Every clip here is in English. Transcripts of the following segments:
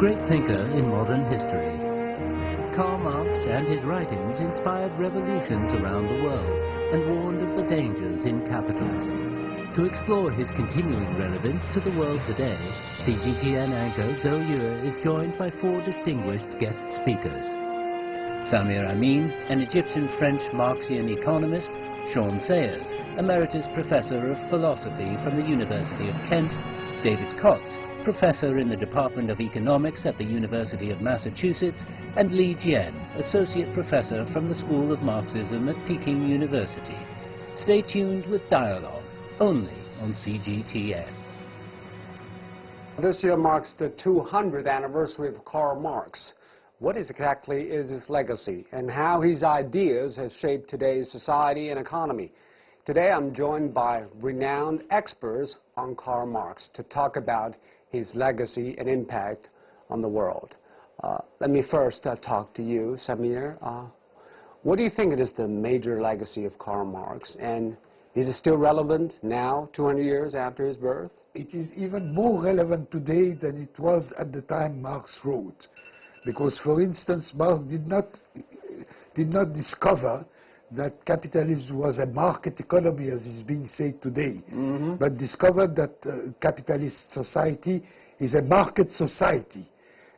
great thinker in modern history. Karl Marx and his writings inspired revolutions around the world and warned of the dangers in capitalism. To explore his continuing relevance to the world today, CGTN anchor Zhou Yue is joined by 4 distinguished guest speakers. Samir Amin, an Egyptian-French Marxian economist; Sean Sayers, Emeritus Professor of Philosophy from the University of Kent; David Kotz, Professor in the Department of Economics at the University of Massachusetts; and Li Jian, Associate Professor from the School of Marxism at Peking University. Stay tuned with Dialogue, only on CGTN. This year marks the 200th anniversary of Karl Marx. What exactly is his legacy and how his ideas have shaped today's society and economy? Today I'm joined by renowned experts on Karl Marx to talk about his legacy and impact on the world. Let me first talk to you, Samir. What do you think is the major legacy of Karl Marx, and is it still relevant now, 200 years after his birth? It is even more relevant today than it was at the time Marx wrote. Because, for instance, Marx did not discover that capitalism was a market economy, as is being said today, but discovered that capitalist society is a market society.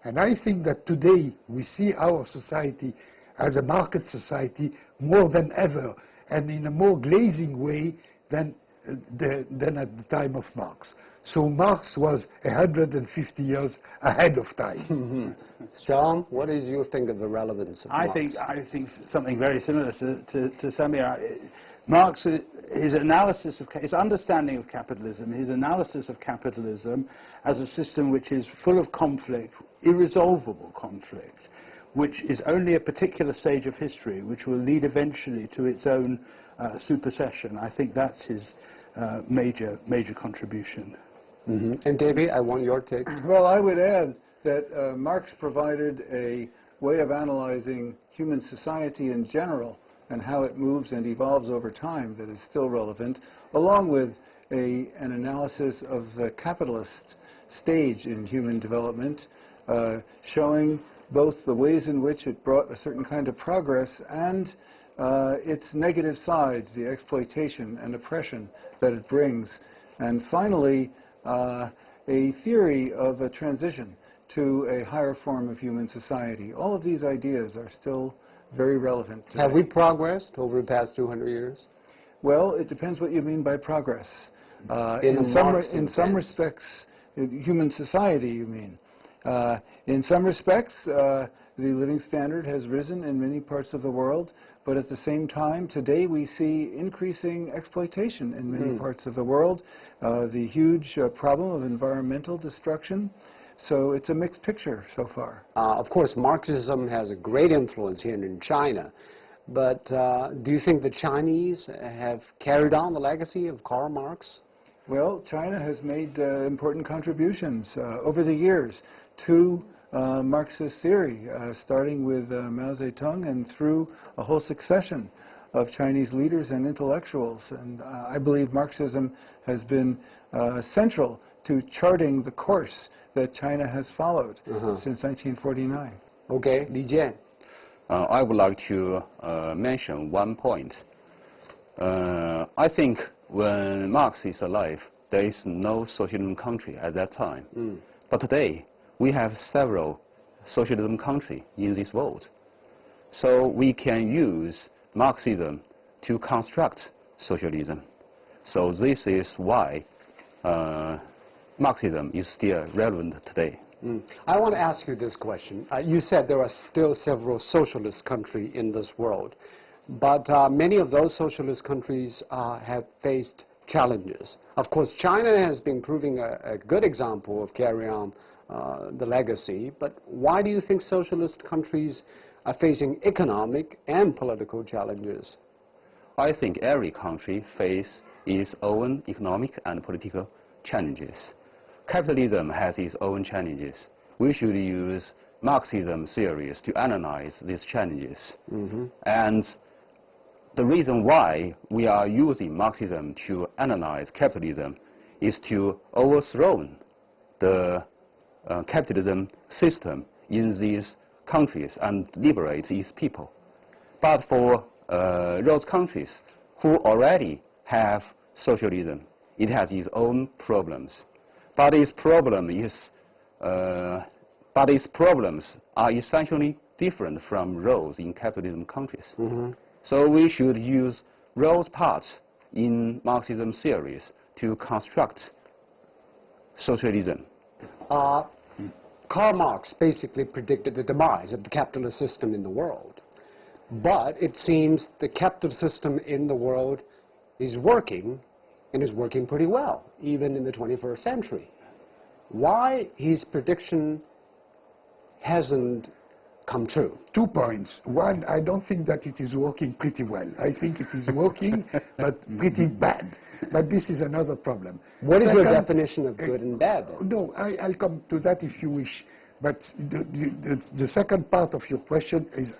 And I think that today we see our society as a market society more than ever, and in a more glazing way than at the time of Marx. So Marx was 150 years ahead of time. Sean, what do you think of the relevance of Marx? I think something very similar to Samir. Marx, his analysis of, his understanding of capitalism, his analysis of capitalism as a system which is full of conflict, irresolvable conflict, which is only a particular stage of history, which will lead eventually to its own supersession. I think that's his major contribution. And David, I want your take. Well, I would add that Marx provided a way of analyzing human society in general and how it moves and evolves over time that is still relevant, along with an analysis of the capitalist stage in human development, showing both the ways in which it brought a certain kind of progress and its negative sides, the exploitation and oppression that it brings. And finally, a theory of a transition to a higher form of human society. All of these ideas are still very relevant today. Have we progressed over the past 200 years? Well, it depends what you mean by progress. In some respects, human society, you mean. In some respects, the living standard has risen in many parts of the world, but at the same time, today we see increasing exploitation in many parts of the world, the huge problem of environmental destruction. So it's a mixed picture so far. Of course, Marxism has a great influence here in China, but do you think the Chinese have carried on the legacy of Karl Marx? Well, China has made important contributions over the years to Marxist theory, starting with Mao Zedong and through a whole succession of Chinese leaders and intellectuals. And I believe Marxism has been central to charting the course that China has followed since 1949. Okay, Li Jian. I would like to mention one point. I think when Marx is alive, there is no socialism country at that time. But today, we have several socialism countries in this world. So we can use Marxism to construct socialism. So this is why Marxism is still relevant today. I want to ask you this question. You said there are still several socialist countries in this world, but many of those socialist countries have faced challenges. Of course, China has been proving a good example of carrying on the legacy, but why do you think socialist countries are facing economic and political challenges? I think every country faces its own economic and political challenges. Capitalism has its own challenges. We should use Marxism theories to analyze these challenges. And the reason why we are using Marxism to analyze capitalism is to overthrow the capitalism system in these countries and liberate its people. But for those countries who already have socialism, it has its own problems. But its problems are essentially different from those in capitalism countries. Mm-hmm. So we should use those parts in Marxism theories to construct socialism. Karl Marx basically predicted the demise of the capitalist system in the world. But it seems the capitalist system in the world is working, and is working pretty well, even in the 21st century. Why his prediction hasn't come true? 2 points. One, I don't think that it is working pretty well. I think it is working, but pretty bad. But this is another problem. What is your definition of good and bad, then? No, I'll come to that if you wish. But the second part of your question is,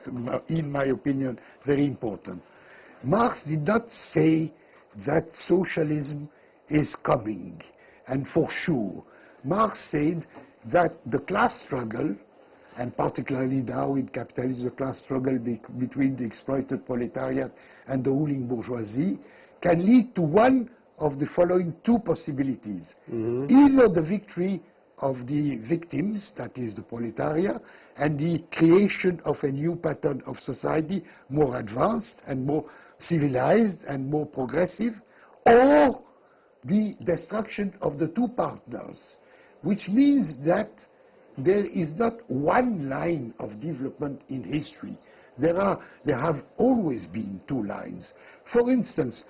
in my opinion, very important. Marx did not say that socialism is coming, and for sure. Marx said that the class struggle, and particularly now in capitalism, the class struggle between the exploited proletariat and the ruling bourgeoisie, can lead to one of the following two possibilities. Mm-hmm. Either the victory of the victims, that is the proletariat, and the creation of a new pattern of society, more advanced and more civilized and more progressive, or the destruction of the two partners, which means that there is not one line of development in history. There have always been two lines. For instance,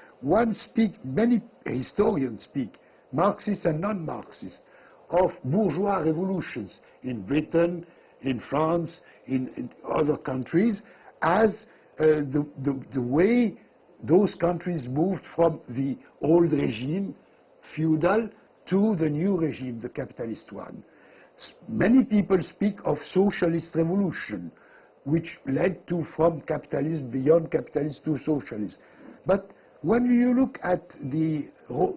many historians speak, Marxists and non-Marxists, of bourgeois revolutions in Britain, in France, in other countries, as the way those countries moved from the old regime, feudal, to the new regime, the capitalist one. Many people speak of socialist revolution, which led to from capitalism, beyond capitalism, to socialism. But when you look at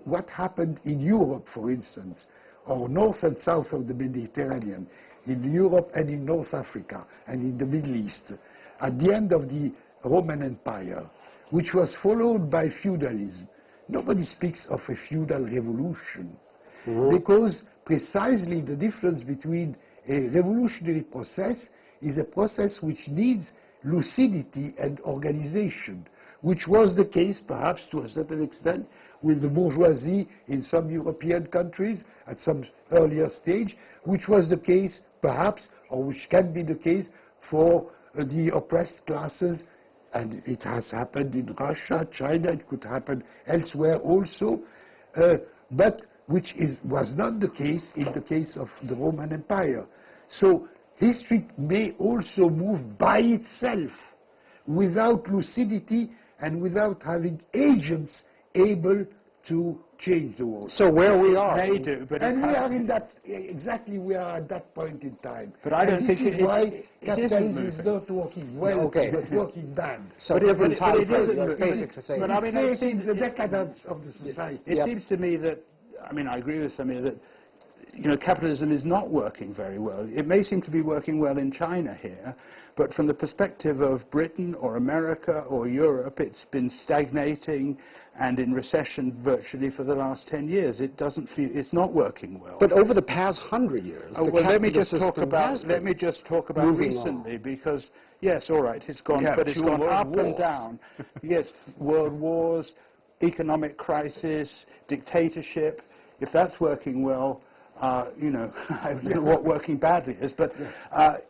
what happened in Europe, for instance, or north and south of the Mediterranean, in Europe and in North Africa and in the Middle East, at the end of the Roman Empire, which was followed by feudalism, nobody speaks of a feudal revolution. Mm-hmm. Because precisely the difference between a revolutionary process is a process which needs lucidity and organization, which was the case, perhaps to a certain extent, with the bourgeoisie in some European countries at some earlier stage, which was the case, perhaps, or which can be the case for the oppressed classes, and it has happened in Russia, China, it could happen elsewhere also, but which was not the case in the case of the Roman Empire. So history may also move by itself without lucidity and without having agents able to change the world. So where we are. They do, but and we are in that, exactly we are at that point in time. But I don't think why capitalism is not working well, okay, but working bad. So different time frames, but I mean, it seems the decadence of the society. It seems to me that, I mean, I agree with Samir that, you know, capitalism is not working very well. It may seem to be working well in China here, but from the perspective of Britain or America or Europe, it's been stagnating and in recession virtually for the last 10 years. It doesn't feel, it's not working well. But over the past 100 years, well, let me just talk about recently, because yes, all right, it's gone, but it's gone up and down. Yes, world wars, economic crisis, dictatorship. If that's working well, you know, I don't know what working badly is, but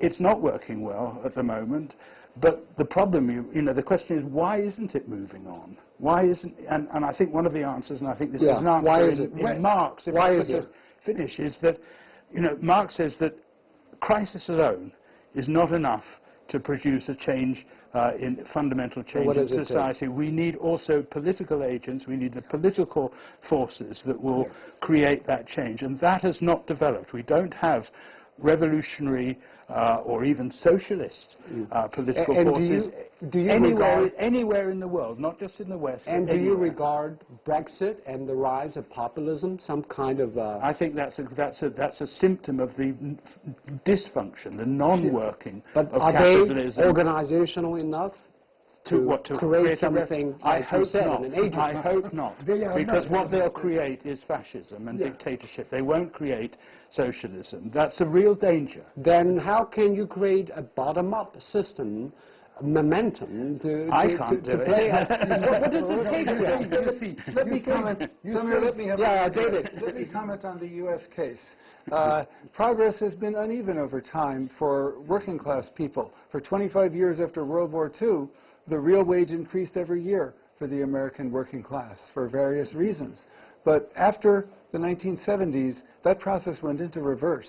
it's not working well at the moment. But the problem, you know, the question is, why isn't it moving on? Why isn't, and I think one of the answers, and I think this is an answer why is it? in Marx, if I could just finish, is that, you know, Marx says that crisis alone is not enough to produce a change, in fundamental change in society. We need also political agents, we need the political forces that will create that change, and that has not developed. We don't have revolutionary or even socialist political forces anywhere in the world, not just in the West. And do you regard Brexit and the rise of populism some kind of? I think that's a symptom of the dysfunction, the non-working of capitalism. Are they organizational enough to create something? I hope not. I hope not. Because what they'll create is fascism and dictatorship. They won't create socialism. That's a real danger. Then how can you create a bottom-up system, momentum to play? What does it take to? Let me comment. David. Let me comment on the U.S. case. Progress has been uneven over time for working class people. For 25 years after World War II, the real wage increased every year for the American working class for various reasons. But after the 1970s, that process went into reverse.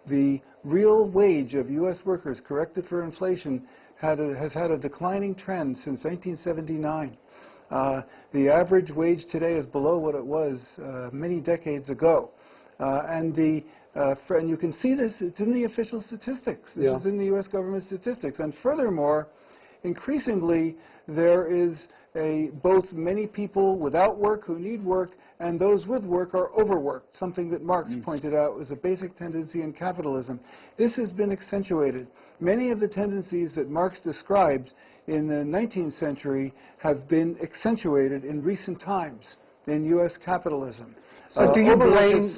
The real wage of U.S. workers, corrected for inflation, has had a declining trend since 1979. The average wage today is below what it was many decades ago. And you can see this, it's in the official statistics. This is in the U.S. government statistics. And furthermore, increasingly, there is both many people without work who need work, and those with work are overworked, something that Marx pointed out was a basic tendency in capitalism. This has been accentuated. Many of the tendencies that Marx described in the 19th century have been accentuated in recent times in U.S. capitalism. So do you blame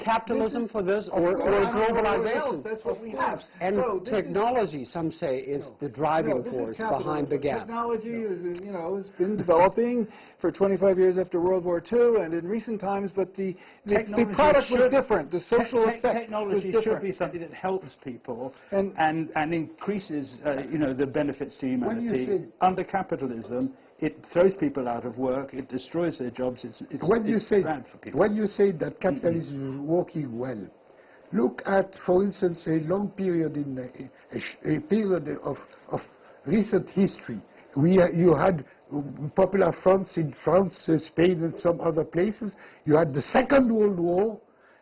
capitalism for this, or globalization? That's what we have. And technology, some say, is the driving force behind the gap. Technology has been developing for 25 years after World War II and in recent times, but the product was different. The social effect technology was should be something that helps people and increases the benefits to humanity. Under capitalism, it throws people out of work, it destroys their jobs, it's bad for people. When you say that capitalism is working well, look at, for instance, a long period a period of recent history. You had popular fronts in France, Spain, and some other places. You had the Second World War.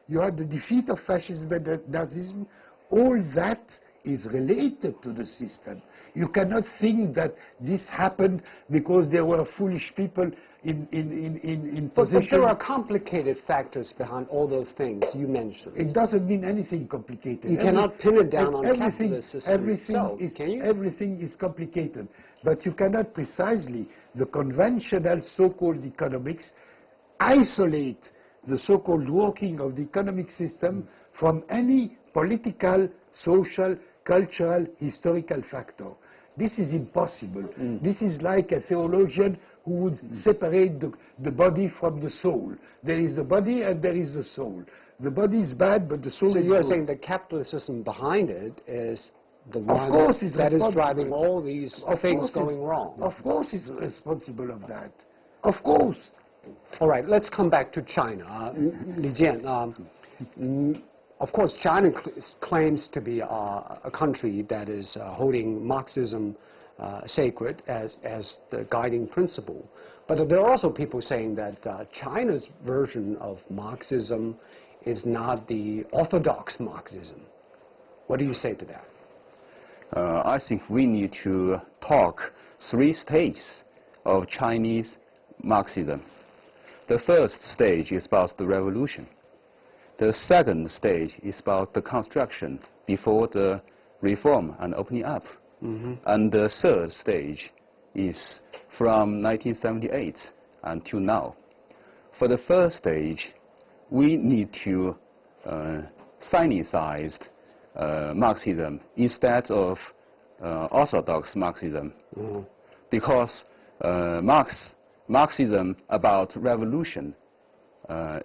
You had the defeat of fascism and Nazism. All that is related to the system. You cannot think that this happened because there were foolish people in position. But there are complicated factors behind all those things you mentioned. It doesn't mean anything complicated. You cannot pin it down on capitalist system. Everything is complicated. But you cannot precisely, the conventional so-called economics, isolate the so-called working of the economic system from any political, social, cultural, historical factor. This is impossible. This is like a theologian who would separate the body from the soul. There is the body and there is the soul. The body is bad, but the soul is good. So you're saying the capitalist system behind it is the one that is driving all these things going wrong. Of course it's responsible of that. Of course. All right, let's come back to China. Li Jian, of course, China claims to be a country that is holding Marxism sacred as the guiding principle. But there are also people saying that China's version of Marxism is not the orthodox Marxism. What do you say to that? I think we need to talk three stages of Chinese Marxism. The first stage is about the revolution. The second stage is about the construction before the reform and opening up. And the third stage is from 1978 until now. For the first stage, we need to Sinicize Marxism instead of orthodox Marxism, because Marxism about revolution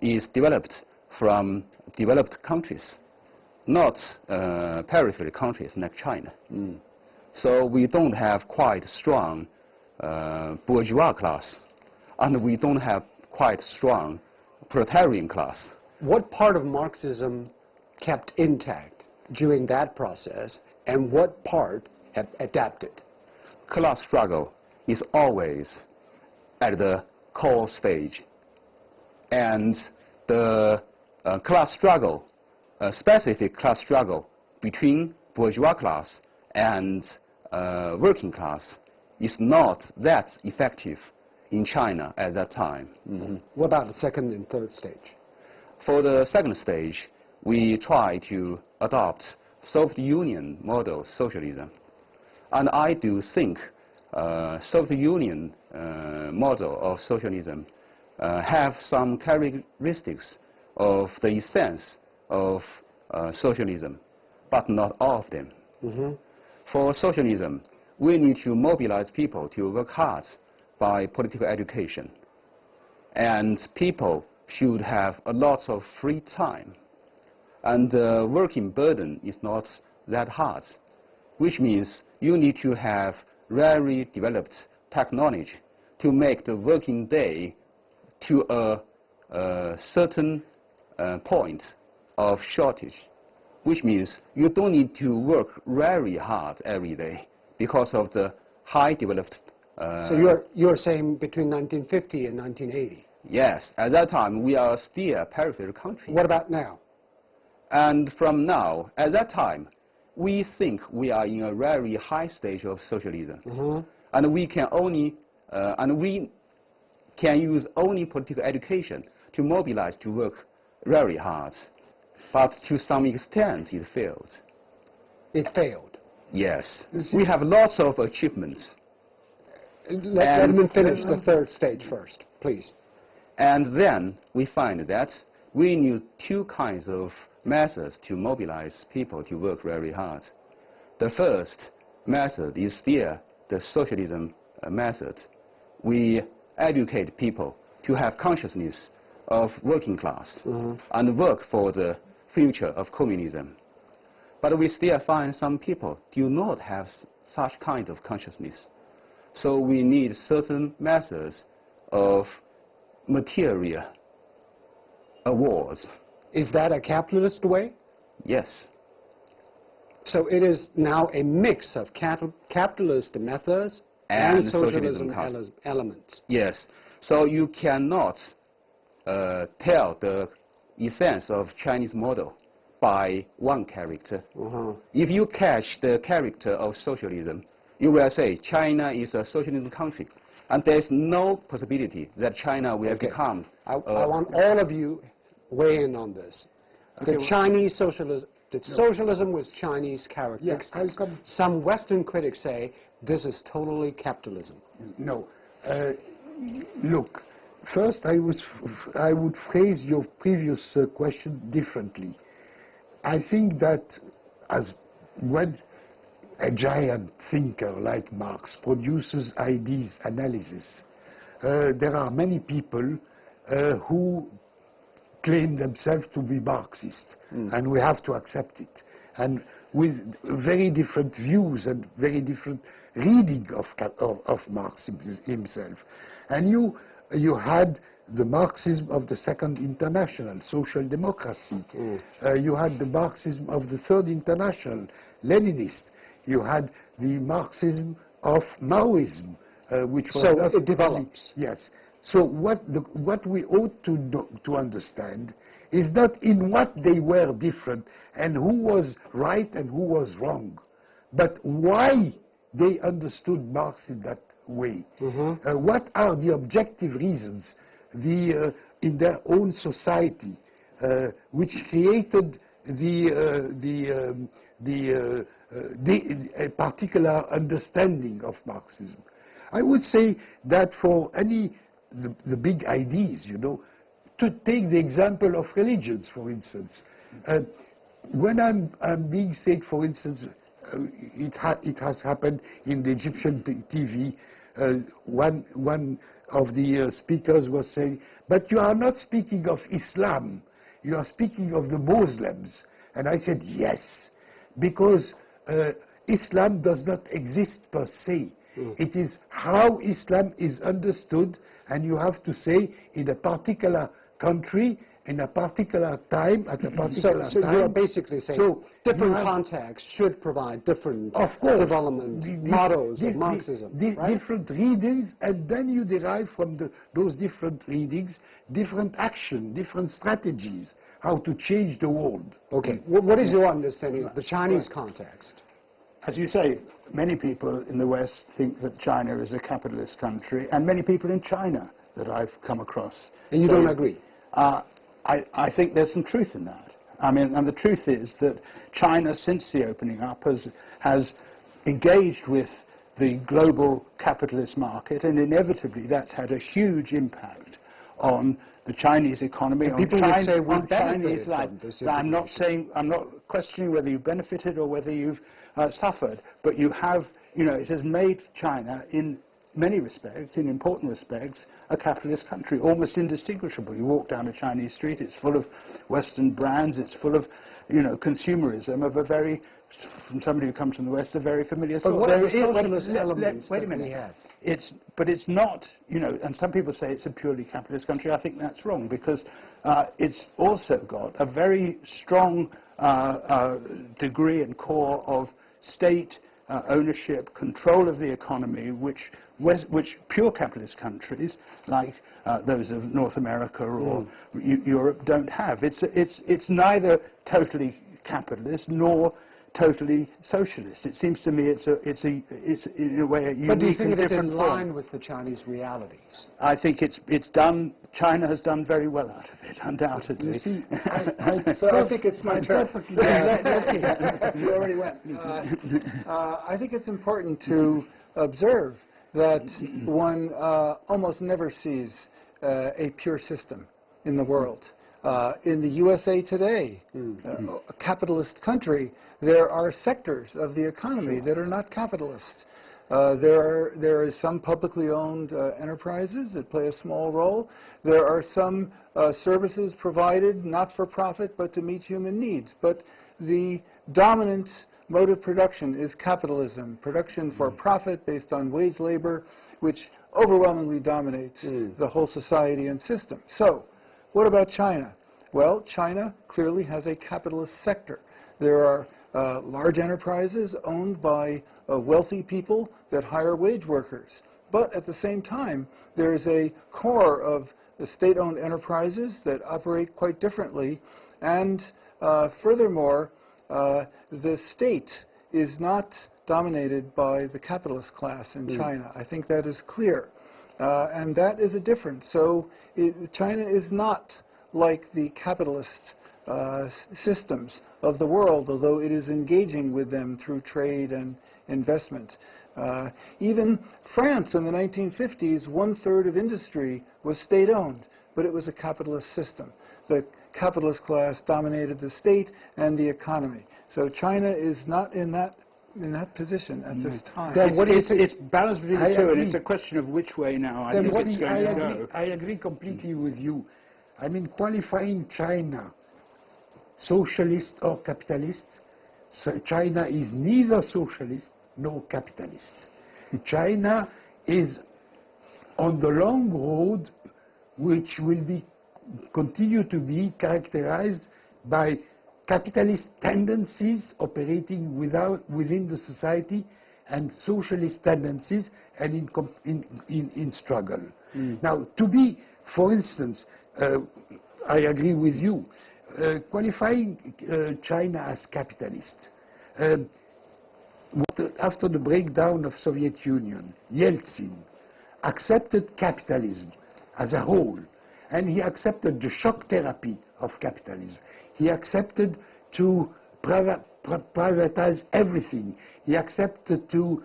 is developed from developed countries, not peripheral countries like China. So we don't have quite strong bourgeois class, and we don't have quite strong proletarian class. What part of Marxism kept intact during that process, and what part have adapted? Class struggle is always at the core stage, and the class struggle specific class struggle between bourgeois class and working class is not that effective in China at that time. What about the second and third stage? For the second stage, we try to adopt Soviet Union model socialism. And I do think Soviet Union model of socialism have some characteristics of the essence of socialism, but not all of them. For socialism, we need to mobilize people to work hard by political education. And people should have a lot of free time. And the working burden is not that hard, which means you need to have very developed technology to make the working day to a certain point of shortage, which means you don't need to work very hard every day because of the high developed. So you're saying between 1950 and 1980? Yes, at that time we are still a peripheral country. What about now? And from now, at that time, we think we are in a very high stage of socialism, and we can only use only political education to mobilize to work very hard. But to some extent, it failed. It failed? Yes. We have lots of achievements. Let me finish the third stage first, please. And then we find that we need two kinds of methods to mobilize people to work very hard. The first method is still the socialism method. We educate people to have consciousness of working class and work for the future of communism. But we still find some people do not have such kind of consciousness. So we need certain methods of material awards. Is that a capitalist way? Yes. So it is now a mix of capitalist methods and socialism elements. Yes. So you cannot tell the essence of Chinese model by one character. If you catch the character of socialism, you will say China is a socialist country, and there is no possibility that China will become. I want all of you weigh in on this. The Chinese socialism, socialism with Chinese characteristics. Yes, some Western critics say this is totally capitalism. No. Look, first I would phrase your previous question differently. I think that when a giant thinker like Marx produces ideas, analysis, there are many people who claim themselves to be Marxist, and we have to accept it. And with very different views and very different reading of Marx himself. And you had the Marxism of the Second International, social democracy. You had the Marxism of the Third International, Leninist. You had the Marxism of Maoism, which was... So it develops. Yes. So what we ought to understand is not in what they were different and who was right and who was wrong, but why they understood Marx in that way. What are the objective reasons in their own society which created a particular understanding of Marxism? I would say that for the big ideas, you know, to take the example of religions, for instance. When I'm being said, for instance, it has happened in the Egyptian TV. One of the speakers was saying, but you are not speaking of Islam, you are speaking of the Muslims. And I said, yes, because Islam does not exist per se. It is how Islam is understood, and you have to say in a particular country in a particular time, at a particular time. So you're basically saying So different contexts should provide different development models of Marxism, right? Different readings, and then you derive from those different readings different action, different strategies, how to change the world. Okay. What is your understanding of the Chinese context? As you say, many people in the West think that China is a capitalist country, and many people in China that I've come across. And you don't agree? I think there's some truth in that. I mean, and the truth is that China, since the opening up, has engaged with the global capitalist market, and inevitably that's had a huge impact on the Chinese economy, on Chinese life. I'm not questioning whether you've benefited or whether you've suffered, but you have, it has made China in many respects, in important respects, a capitalist country, almost indistinguishable. You walk down a Chinese street, it's full of Western brands, it's full of, consumerism of a very, from somebody who comes from the West, a very familiar sort. But what are the socialist elements wait a minute. we have? But it's not, and some people say it's a purely capitalist country. I think that's wrong, because it's also got a very strong degree and core of state ownership, control of the economy, which pure capitalist countries like those of North America or Europe don't have. It's neither totally capitalist nor totally socialist. It seems to me it's in a way a unique and different form. But do you think it is in line with the Chinese realities? I think it's done. China has done very well out of it, undoubtedly. You see, so I think it's my turn. You already went. I think it's important to observe that one almost never sees a pure system in the world. In the USA today, a capitalist country, there are sectors of the economy that are not capitalist. There is some publicly owned enterprises that play a small role. There are some services provided not for profit but to meet human needs. But the dominant mode of production is capitalism, production for profit based on wage labor, which overwhelmingly dominates the whole society and system. So, what about China? Well, China clearly has a capitalist sector. There are large enterprises owned by wealthy people that hire wage workers. But at the same time, there's a core of the state-owned enterprises that operate quite differently. And furthermore, the state is not dominated by the capitalist class in China. I think that is clear. And that is a difference. So China is not like the capitalist systems of the world, although it is engaging with them through trade and investment. Even France in the 1950s, 1/3 of industry was state-owned, but it was a capitalist system. The capitalist class dominated the state and the economy. So China is not in that position at this time. Then what do you think? It's balanced between the two, and it's a question of which way now I think it's going to go. I agree completely with you. I mean, qualifying China socialist or capitalist, so China is neither socialist nor capitalist. China is on the long road, which will continue to be characterized by capitalist tendencies operating within the society and socialist tendencies and in struggle. Now, to be, for instance, I agree with you, qualifying China as capitalist. After the breakdown of Soviet Union, Yeltsin accepted capitalism as a whole, and he accepted the shock therapy of capitalism. He accepted to privatize everything. He accepted to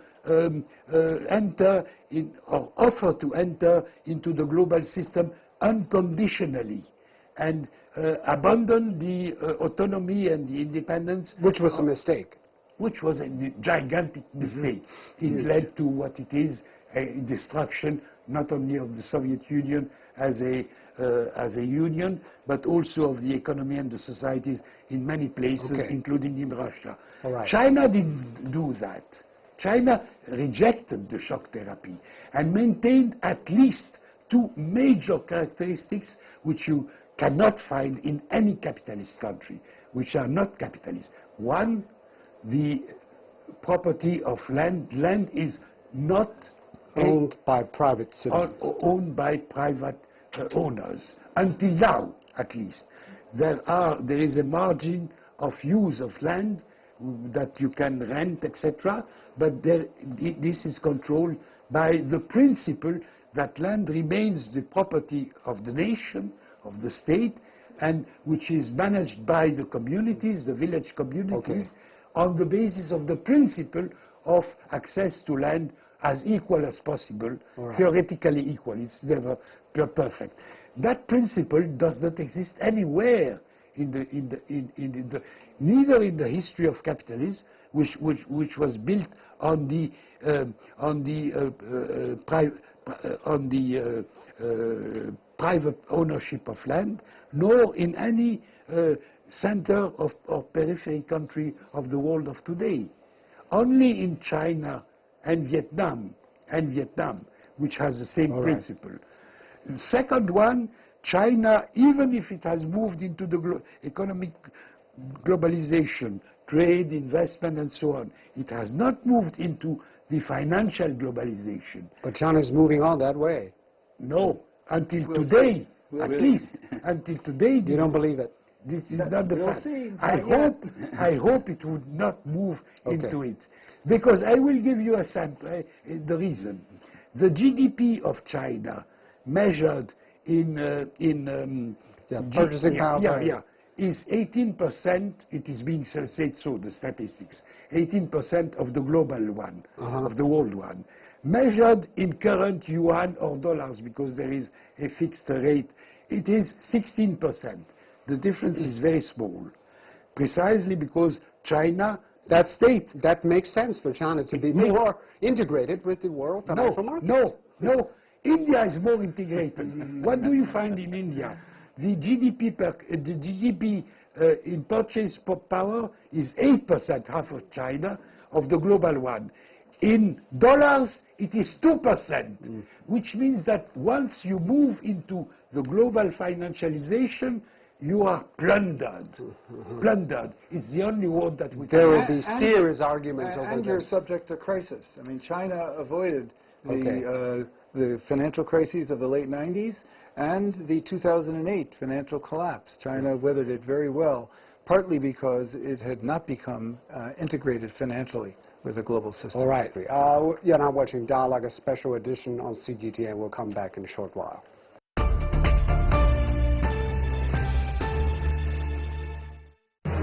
enter in, or offer to enter into the global system unconditionally, and abandon the autonomy and the independence. Which was a mistake. Which was a gigantic mistake. It led to what it is, a destruction not only of the Soviet Union as a union, but also of the economy and the societies in many places, including in Russia. China didn't do that. China rejected the shock therapy and maintained at least two major characteristics which you cannot find in any capitalist country, which are not capitalist. One, the property of land. Land is not owned by private citizens. Owned by private owners, until now, at least. There is a margin of use of land that you can rent, etc., but this is controlled by the principle that land remains the property of the nation, of the state, and which is managed by the communities, the village communities, on the basis of the principle of access to land as equal as possible, theoretically equal. It's never perfect. That principle does not exist anywhere neither in the history of capitalism, which was built on the private ownership of land, nor in any center or periphery country of the world of today. Only in China and Vietnam, which has the same principle. The second one, China, even if it has moved into the economic globalization, trade, investment, and so on, it has not moved into the financial globalization. But China is moving on that way. No, until today, at least. Until today. You don't believe it? This is not the fact. See. I hope it would not move into it. Because I will give you a sample, the reason. The GDP of China, measured in purchasing power. Is 18%, it is being said so, the statistics, 18% of the global one, of the world one. Measured in current yuan or dollars, because there is a fixed rate, it is 16%. The difference is very small, precisely because China, that state... That makes sense for China to be more integrated with the world financial market. No. India is more integrated. What do you find in India? The GDP in purchase power is 8%, half of China, of the global one. In dollars, it is 2%, which means that once you move into the global financialization, you are plundered. Plundered. It's the only word that we can. There will be serious arguments over and this. you're subject to crisis. I mean, China avoided the financial crises of the late 90s and the 2008 financial collapse. China weathered it very well, partly because it had not become integrated financially with the global system. All right. You're now watching Dialogue, a special edition on CGTN. We'll come back in a short while.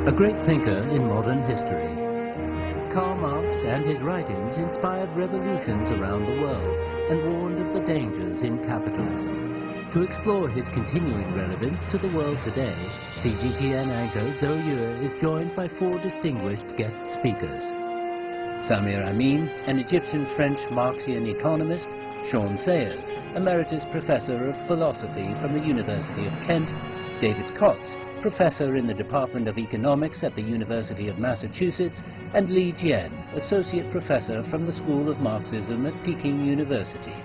A great thinker in modern history. Karl Marx and his writings inspired revolutions around the world and warned of the dangers in capitalism. To explore his continuing relevance to the world today, CGTN anchor Zhou Yue is joined by 4 distinguished guest speakers. Samir Amin, an Egyptian-French Marxian economist, Sean Sayers, Emeritus Professor of Philosophy from the University of Kent, David Kotz, Professor in the Department of Economics at the University of Massachusetts, and Li Jian, Associate Professor from the School of Marxism at Peking University.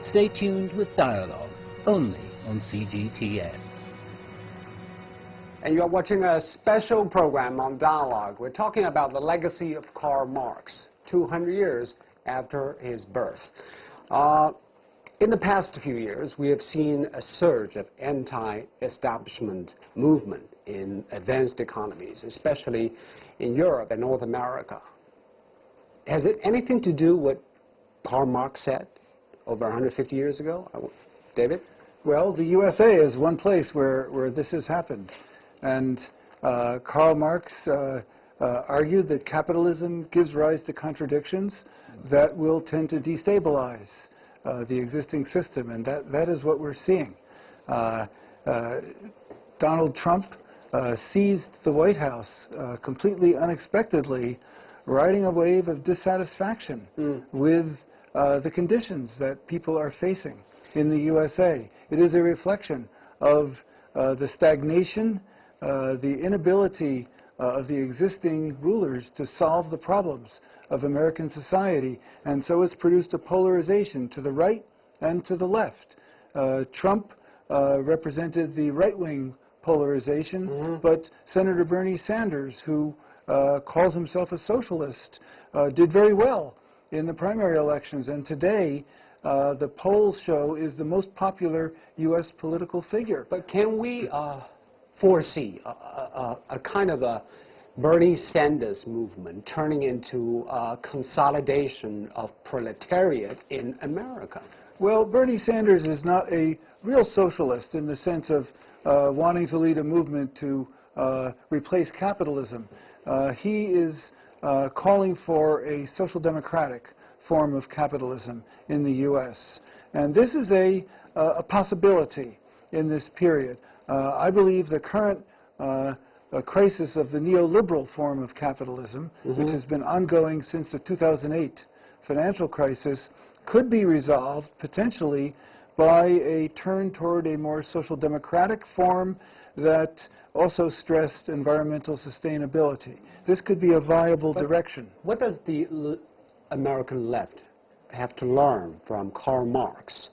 Stay tuned with Dialogue, only on CGTN. And you're watching a special program on Dialogue. We're talking about the legacy of Karl Marx, 200 years after his birth. In the past few years, we have seen a surge of anti-establishment movement in advanced economies, especially in Europe and North America. Has it anything to do with what Karl Marx said over 150 years ago? David? Well, the USA is one place where this has happened. And Karl Marx argued that capitalism gives rise to contradictions that will tend to destabilize the existing system, and that is what we're seeing. Donald Trump seized the White House completely unexpectedly, riding a wave of dissatisfaction with the conditions that people are facing in the USA. It is a reflection of the stagnation, the inability of the existing rulers to solve the problems of American society, and so it's produced a polarization to the right and to the left. Trump represented the right-wing polarization, but Senator Bernie Sanders, who calls himself a socialist, did very well in the primary elections, and today the polls show is the most popular U.S. political figure. But can we foresee a kind of a Bernie Sanders movement turning into a consolidation of proletariat in America? Well, Bernie Sanders is not a real socialist in the sense of wanting to lead a movement to replace capitalism. He is calling for a social democratic form of capitalism in the U.S. And this is a possibility in this period. I believe the current crisis of the neoliberal form of capitalism, which has been ongoing since the 2008 financial crisis, could be resolved potentially by a turn toward a more social democratic form that also stressed environmental sustainability. This could be a viable direction. What does the American left have to learn from Karl Marx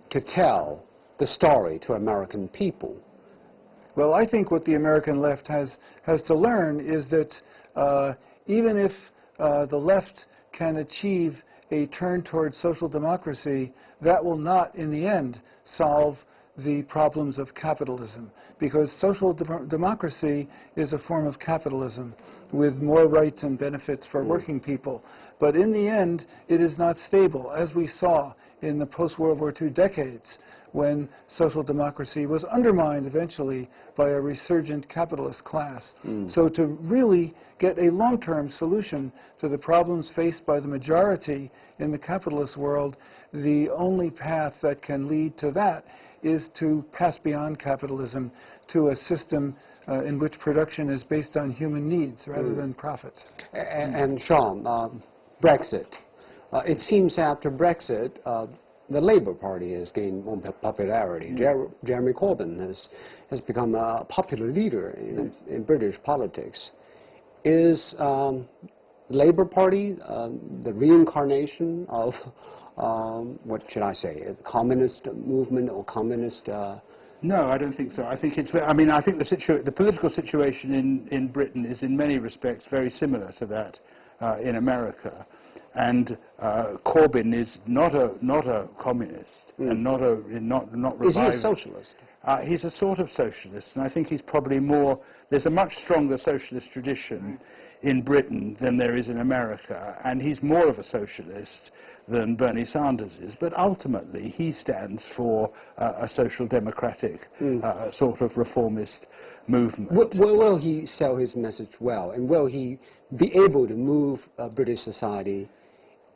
to tell the story to American people? Well, I think what the American left has to learn is that even if the left can achieve a turn towards social democracy, that will not, in the end, solve the problems of capitalism, because social democracy is a form of capitalism with more rights and benefits for working people. But in the end, it is not stable, as we saw in the post-World War II decades, when social democracy was undermined eventually by a resurgent capitalist class. So to really get a long-term solution to the problems faced by the majority in the capitalist world, the only path that can lead to that is to pass beyond capitalism to a system in which production is based on human needs rather than profits. And Sean, Brexit. It seems after Brexit, the Labour Party has gained more popularity. Jeremy Corbyn has become a popular leader in British politics. Is Labour Party the reincarnation of what should I say, a communist movement or communist? No, I don't think so. I think it's. I mean, I think the political situation in Britain is in many respects very similar to that in America, and Corbyn is not a communist and not reviving. Is he a socialist? He's a sort of socialist, and I think he's probably more. There's a much stronger socialist tradition in Britain than there is in America, and he's more of a socialist than Bernie Sanders is. But ultimately, he stands for a social democratic sort of reformist movement. Will he sell his message well, and will he be able to move British society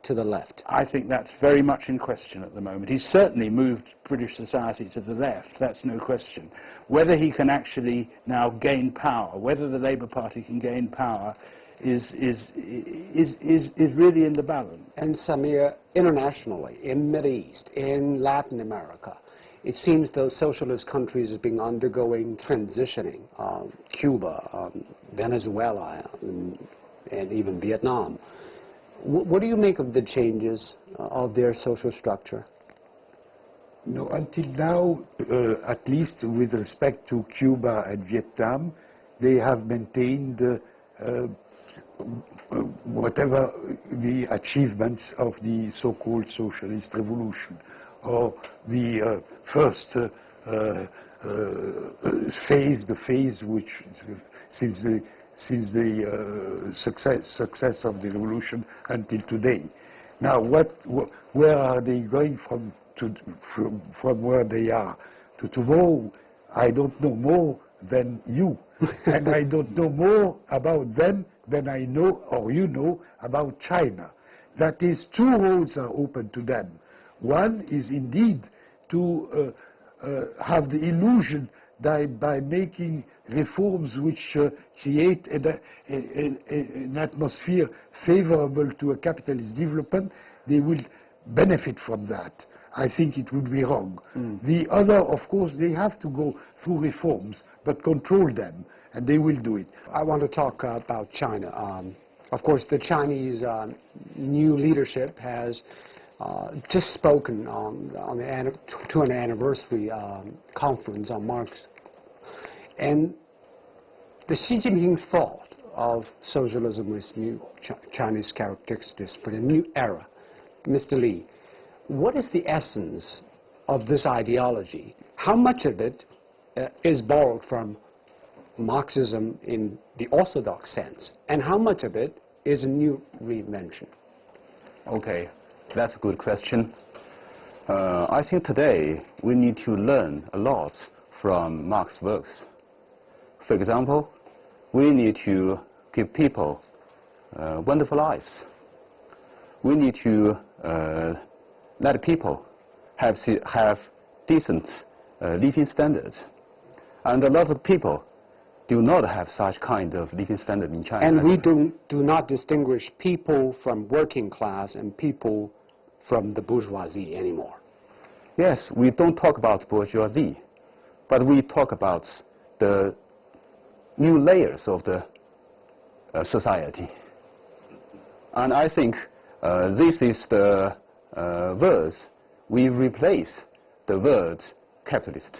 to the left? I think that's very much in question at the moment. He's certainly moved British society to the left, that's no question. Whether he can actually now gain power, whether the Labour Party can gain power, is really in the balance. And Samir, internationally, in Middle East, in Latin America, it seems those socialist countries have been undergoing transitioning. Cuba, Venezuela, and even Vietnam. What do you make of the changes of their social structure? No, until now, at least with respect to Cuba and Vietnam, they have maintained whatever the achievements of the so-called socialist revolution, or the first phase, the phase which, since the success of the revolution until today. Now, where are they going from where they are to tomorrow? I don't know more than you, and I don't know more about them than I know, or you know, about China. That is, two roads are open to them. One is indeed to have the illusion that by making reforms which create an atmosphere favorable to a capitalist development, they will benefit from that. I think it would be wrong. The other, of course, they have to go through reforms, but control them, and they will do it. I want to talk about China. Of course, the Chinese new leadership has just spoken on the 200th anniversary conference on Marx. And the Xi Jinping thought of socialism with new Chinese characteristics for the new era. Mr. Li, what is the essence of this ideology? How much of it is borrowed from Marxism in the orthodox sense, and how much of it is a new reinvention? Okay, that's a good question. I think today we need to learn a lot from Marx's works. For example, we need to give people wonderful lives. We need to let people have decent living standards. And a lot of people do not have such kind of living standard in China. And we do not distinguish people from working class and people from the bourgeoisie anymore. Yes, we don't talk about bourgeoisie, but we talk about the new layers of the society. And I think this is the words we replace the word capitalist.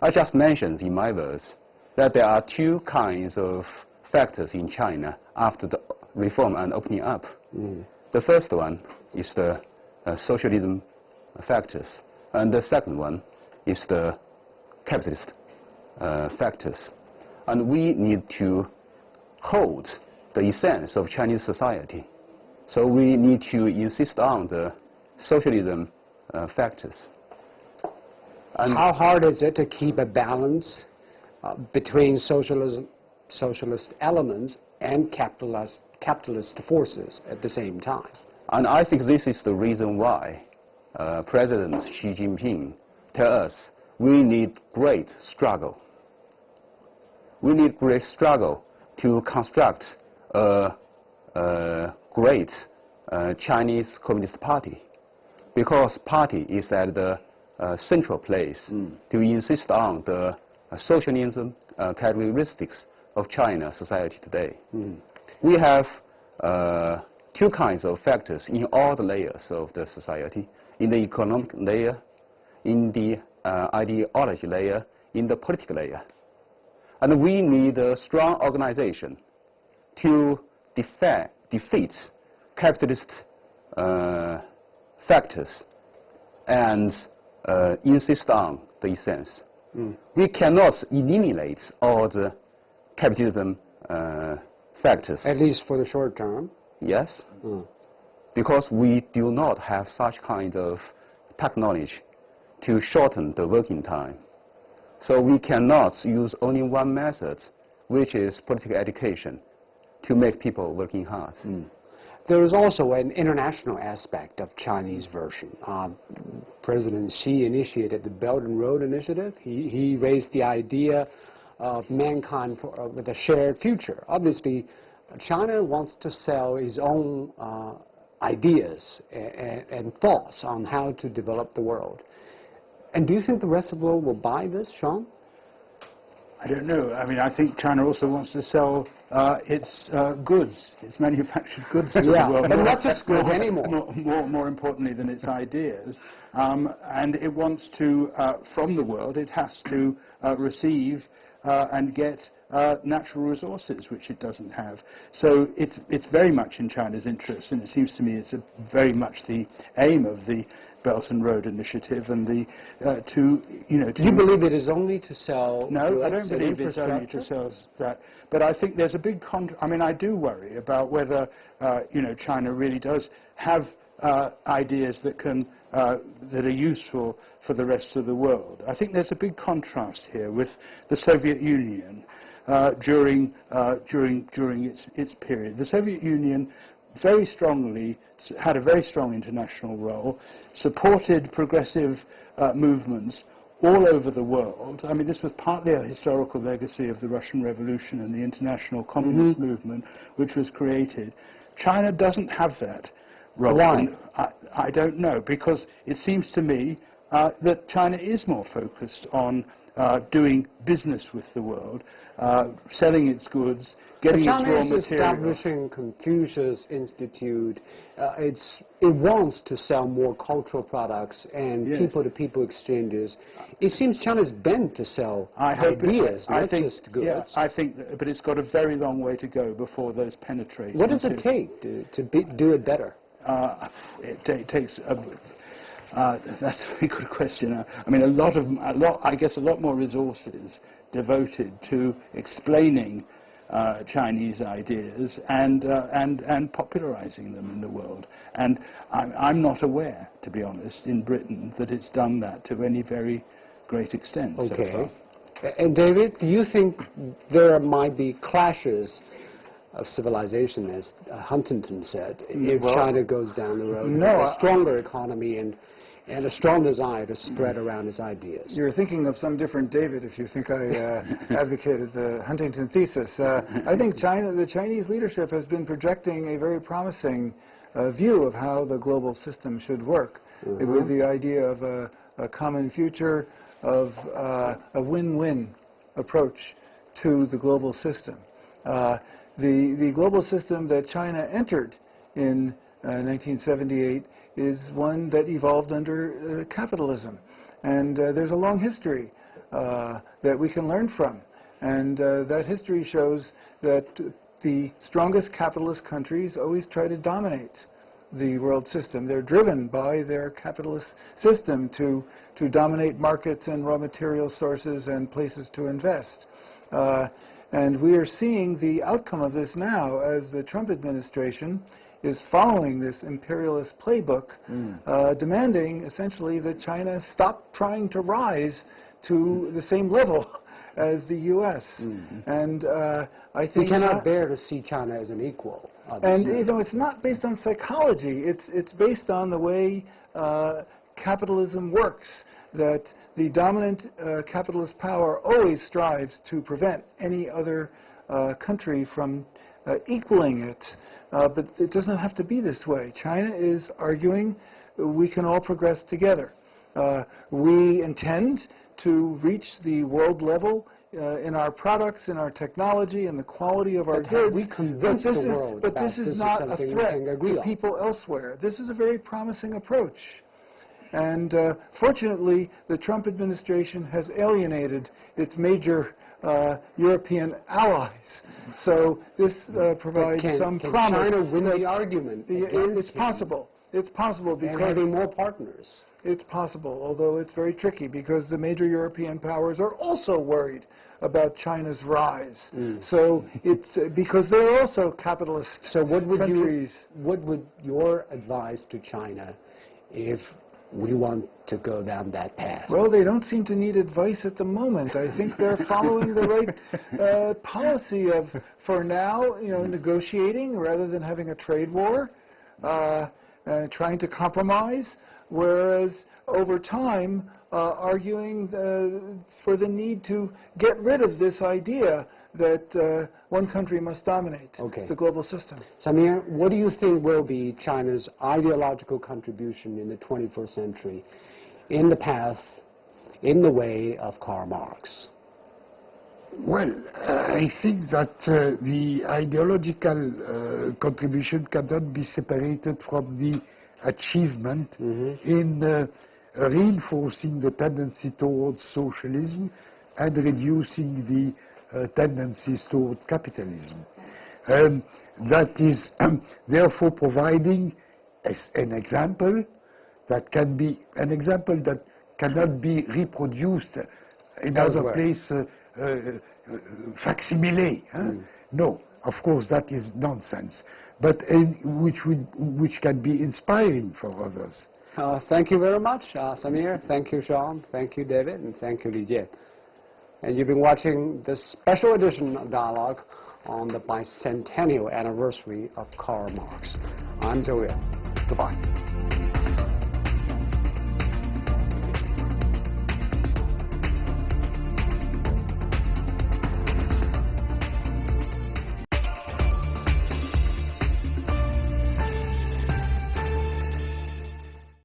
I just mentioned in my words that there are two kinds of factors in China after the reform and opening up. The first one is the socialism factors, and the second one is the capitalist factors. And we need to hold the essence of Chinese society. So we need to insist on the socialism factors. And how hard is it to keep a balance between socialist elements and capitalist forces at the same time? And I think this is the reason why President Xi Jinping tells us we need great struggle. We need great struggle to construct a great Chinese Communist Party, because party is at the central place to insist on the socialism characteristics of China society today. We have two kinds of factors in all the layers of the society: in the economic layer, in the ideology layer, in the political layer. And we need a strong organization to defeat capitalist factors and insist on the essence. We cannot eliminate all the capitalism factors. At least for the short term. Yes, because we do not have such kind of technology to shorten the working time. So we cannot use only one method, which is political education, to make people working hard. There is also an international aspect of Chinese version. President Xi initiated the Belt and Road Initiative. He raised the idea of mankind with a shared future. Obviously, China wants to sell his own ideas and thoughts on how to develop the world. And do you think the rest of the world will buy this, Sean? I don't know. I mean, I think China also wants to sell its goods, its manufactured goods to the world. But not just goods anymore. More importantly than its ideas. And it wants to, from the world, it has to receive and get natural resources, which it doesn't have. So it's very much in China's interest, and it seems to me it's very much the aim of the Belt and Road Initiative, and the Do you believe it is only to sell? No, I don't believe it's only to sell that. But I think there's a big I mean, I do worry about whether China really does have ideas that can that are useful for the rest of the world. I think there's a big contrast here with the Soviet Union during its period. The Soviet Union very strongly had a very strong international role, supported progressive movements all over the world. I mean, this was partly a historical legacy of the Russian Revolution and the international communist movement, which was created. China doesn't have that role. Why? I don't know, because it seems to me that China is more focused on doing business with the world, selling its goods, getting its raw material. China is establishing Confucius Institute. It wants to sell more cultural products and people-to-people exchanges. It seems China's bent to sell ideas, not just goods. Yeah, I think, but it's got a very long way to go before those penetrate. What does it take to do it better? It takes. That's a very good question. I mean, I guess a lot more resources devoted to explaining Chinese ideas and popularizing them in the world. And I'm not aware, to be honest, in Britain that it's done that to any very great extent so far. And David, do you think there might be clashes of civilization, as Huntington said, if China goes down the road with a stronger economy and a strong desire to spread around its ideas? You're thinking of some different David if you think I advocated the Huntington thesis. I think the Chinese leadership has been projecting a very promising view of how the global system should work, with the idea of a common future, of a win-win approach to the global system. The global system that China entered in 1978 is one that evolved under capitalism. And there's a long history that we can learn from. And that history shows that the strongest capitalist countries always try to dominate the world system. They're driven by their capitalist system to dominate markets and raw material sources and places to invest. And we are seeing the outcome of this now as the Trump administration is following this imperialist playbook, demanding essentially that China stop trying to rise to the same level as the U.S. And I think we cannot bear to see China as an equal. And it's not based on psychology. It's based on the way capitalism works. That the dominant capitalist power always strives to prevent any other country from equaling it. But it doesn't have to be this way. China is arguing we can all progress together. We intend to reach the world level in our products, in our technology, in the quality of our goods. We convince the world but this is not a threat to people elsewhere. This is a very promising approach. And fortunately, the Trump administration has alienated its major European allies. So this provides some promise. Can China win the argument? It's possible. It's possible because having more partners. It's possible, although it's very tricky because the major European powers are also worried about China's rise. So it's because they're also capitalist countries. So what would your advice to China if we want to go down that path? Well, they don't seem to need advice at the moment. I think they're following the right policy of, for now, negotiating rather than having a trade war, trying to compromise, whereas over time arguing for the need to get rid of this idea that one country must dominate the global system. Samir, what do you think will be China's ideological contribution in the 21st century in the path, in the way of Karl Marx? Well, I think that the ideological contribution cannot be separated from the achievement in reinforcing the tendency towards socialism and reducing the tendencies toward capitalism. That is therefore providing an example that can be an example that cannot be reproduced in other places, facsimile. No, of course that is nonsense, but which can be inspiring for others. Thank you very much, Samir. Thank you, Sean. Thank you, David, and thank you, Li Jie. And you've been watching this special edition of Dialogue on the bicentennial anniversary of Karl Marx. I'm Zhou Yue. Goodbye.